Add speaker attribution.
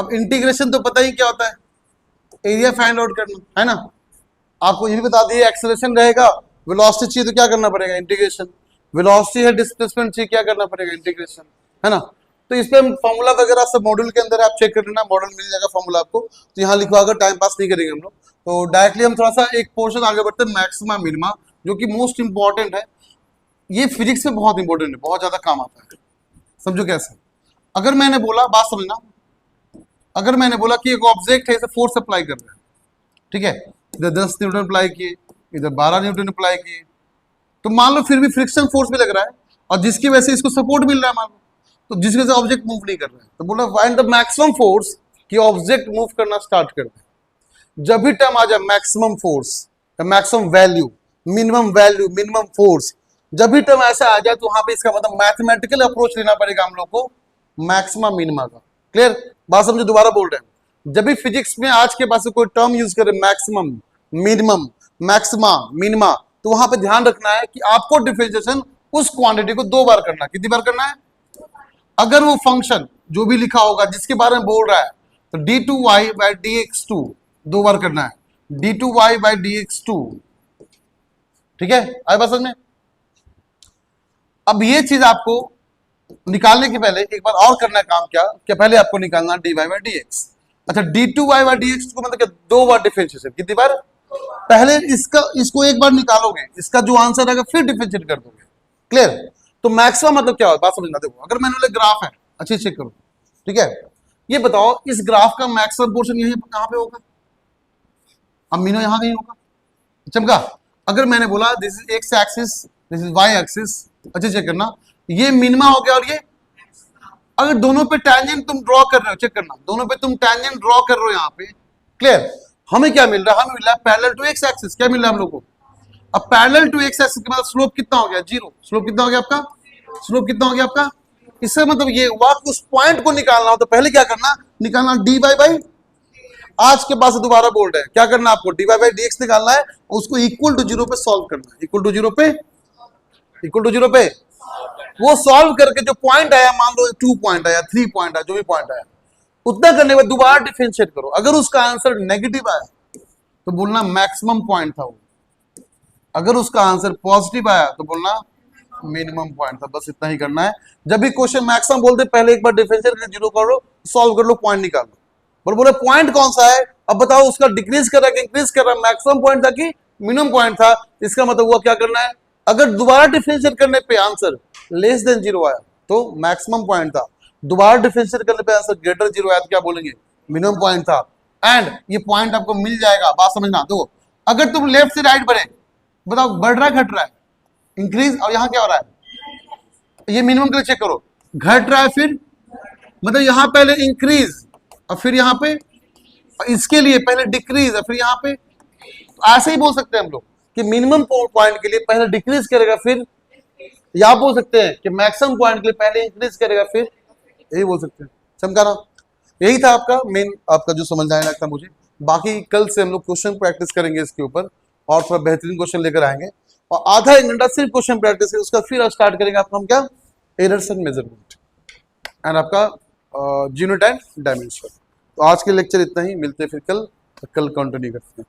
Speaker 1: अब इंटीग्रेशन तो पता ही क्या होता है, एरिया फाइंड आउट करना है ना। आपको ये भी बता दिए एक्सेलरेशन रहेगा, वेलोसिटी चाहिए तो क्या करना पड़ेगा, इंटीग्रेशन। वेलोसिटी है, डिस्प्लेसमेंट चाहिए, क्या करना पड़ेगा, इंटीग्रेशन, है ना। तो इस पे हम फॉर्मूला वगैरह सब मॉड्यूल के अंदर आप चेक कर लेना, मॉडल मिल जाएगा फॉर्मूला आपको। तो यहाँ लिखवा कर टाइम पास नहीं करेंगे हम लोग। तो डायरेक्टली हम थोड़ा सा एक पोर्शन आगे बढ़ते हैं, मैक्सिमा मिनिमा, जो कि मोस्ट इंपॉर्टेंट है। ये फिजिक्स में बहुत इंपॉर्टेंट है, बहुत ज्यादा काम आता है। समझो कैसे, अगर मैंने बोला, बात समझना, अगर मैंने बोला कि एक ऑब्जेक्ट है, इसे फोर्स अप्लाई कर रहे हैं, ठीक है, इधर 10 न्यूटन अप्लाई किए, इधर 12 न्यूटन अप्लाई किए, तो मान लो फिर भी फ्रिक्शन फोर्स भी लग रहा है, और जिसकी वजह से इसको सपोर्ट मिल रहा है मान लो, तो जिसकी वजह से ऑब्जेक्ट मूव नहीं कर रहा है। तो बोला फाइंड द मैक्सिमम फोर्स कि ऑब्जेक्ट मूव करना स्टार्ट कर दे। जब भी टर्म आ जाए maximum force, maximum value, minimum force, जब भी टर्म ऐसा आ जाए तो वहां पे इसका मतलब मैथमेटिकल अप्रोच लेना पड़ेगा हम लोग को मैक्सिमा मिनिमा का। क्लियर, बात समझो, दोबारा बोल रहे हैं, जब भी फिजिक्स में आज के पास कोई टर्म यूज करे मैक्सिमम, मिनिमम, मैक्सिमा, मिनिमा, तो वहां पे ध्यान रखना है कि आपको डिफरेंशिएशन उस क्वांटिटी को 2 बार करना है। कितनी बार करना है? अगर वो फंक्शन जो भी लिखा होगा जिसके बारे में बोल रहा है, तो d2y बाई dx2 2 बार करना है, d2y बाई dx2, ठीक है, आए बात समझ में। अब ये चीज आपको निकालने के पहले एक बार और करना है काम, क्या पहले आपको निकालना dy बाई dx। अच्छा, d2y बाई dx को मतलब क्या, 2 बार डिफरेंशिएशन, कितनी बार? पहले इसको एक बार निकालोगे, इसका जो आंसर आएगा फिर डिफरेंशिएट कर दोगे। क्लियर? तो मैक्सिमम मतलब क्या होगा, बात समझना। देखो, अगर मैंने बोला ग्राफ है, अच्छे चेक करो, ठीक है, ये बताओ इस ग्राफ का मैक्सिमम पोर्शन यही कहां पे होगा? अमीनो यहां कहीं होगा, चमका। अगर मैंने बोला this is X axis, this is Y axis, अच्छे चेक करना, ये मिनिमा हो गया और ये, अगर दोनों पे टैंजेंट तुम ड्रॉ कर रहे हो, चेक करना, दोनों पे तुम टैंजेंट ड्रॉ कर रहे हो यहाँ पे, क्लियर, हमें क्या मिल रहा है? हमें मिल रहा है पैरेलल टू एक्स एक्सिस। क्या मिल रहा है हम लोग को? अब पैरेलल टू एक्स एक्सिस के बाद स्लोप कितना हो गया? 0। स्लोप कितना हो गया आपका? स्लोप कितना हो गया आपका? इससे मतलब ये हुआ कि उस पॉइंट को निकालना हो तो पहले क्या करना? निकालना dy बाई, आज के बाद से दोबारा बोल रहे हैं, क्या करना आपको? dy बाई dx निकालना है, उसको इक्वल टू 0 पे सॉल्व करना है, इक्वल टू 0 पे वो सॉल्व करके जो पॉइंट आया, मान लो 2 पॉइंट आया, 3 पॉइंट आया, जो भी पॉइंट आया, उतना करने के बाद दोबारा डिफरेंशिएट करो। अगर उसका आंसर नेगेटिव आया तो बोलना मैक्सिमम पॉइंट था वो, अगर उसका आंसर पॉजिटिव आया तो बोलना मिनिमम पॉइंट था। बस इतना ही करना है। जब भी क्वेश्चन मैक्सिमम बोलते पहले एक बार डिफरेंशिएट करके 0 करो, सॉल्व कर लो, पॉइंट निकाल लो। बोले पॉइंट कौन सा है? अब बताओ उसका डिक्रीज कर रहा है कि इंक्रीज कर रहा है? मैक्सिमम पॉइंट था कि मिनिमम पॉइंट था? इसका मतलब हुआ क्या करना है, अगर दोबारा डिफरेंशिएट करने पे आंसर लेस देन 0 आया तो मैक्सिमम पॉइंट था, दोबारा डिफरेंशिएट करने पे आंसर ग्रेटर 0 आया तो क्या बोलेंगे? मिनिमम पॉइंट था। एंड ये पॉइंट आपको मिल जाएगा, बात समझना। देखो, अगर तुम लेफ्ट से राइट बढ़े, बताओ बढ़ रहा है घट रहा है? इंक्रीज, और यहाँ क्या हो रहा है? ये मिनिमम के लिए चेक करो, घट रहा है, फिर मतलब यहाँ पहले इंक्रीज और फिर यहाँ पे, इसके लिए पहले डिक्रीज और फिर यहाँ पे, ऐसे ही बोल सकते हैं हम लोग कि मिनिमम पॉइंट के लिए पहले डिक्रीज करेगा, फिर या बोल सकते हैं कि मैक्सिमम पॉइंट के लिए पहले इंक्रीज करेगा, फिर, यही बोल सकते हैं। समझा ना? यही था आपका मेन, आपका जो समझ आने लगता मुझे। बाकी कल से हम लोग क्वेश्चन प्रैक्टिस करेंगे इसके ऊपर, और थोड़ा बेहतरीन क्वेश्चन लेकर आएंगे, और आधा 1 घंटा सिर्फ क्वेश्चन प्रैक्टिस है, उसका फिर स्टार्ट करेंगे आपको हम क्या, एरर्स एंड मेजरमेंट एंड आपका यूनिट एंड डायमेंशन। तो आज के लेक्चर इतना ही, मिलते हैं फिर कल कंटिन्यू करते हैं।